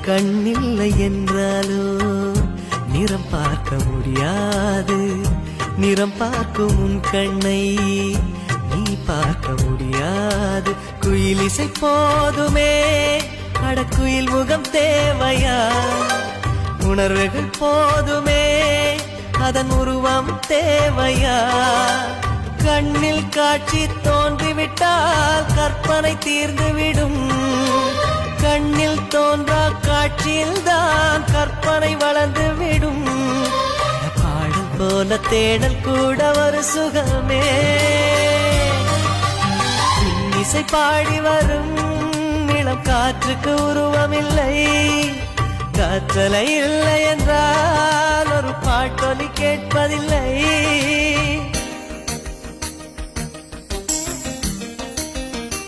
கண்ணில்லை என்றாலோ நிறம் பார்க்க முடியாது. நிறம் பார்க்கும் உன் கண்ணை நீ பார்க்க முடியாது. குயில் இசை போதுமே, அடக்குயில் முகம் தேவையா? உணர்வுகள் போதுமே, அதன் உருவம் தேவையா? கண்ணில் காட்சி தோன்றிவிட்டால் கற்பனை தீர்ந்துவிடும். கண்ணில் தோன்றா காட்சியில்தான் கற்பனை வளர்ந்துவிடும். பாடல் போல தேடல் கூட ஒரு சுகமே. இசை பாடி வரும் இளம் காற்றுக்கு உருவமில்லை. காற்றலை இல்லை என்றால் ஒரு பாட்டொலி கேட்பதில்லை.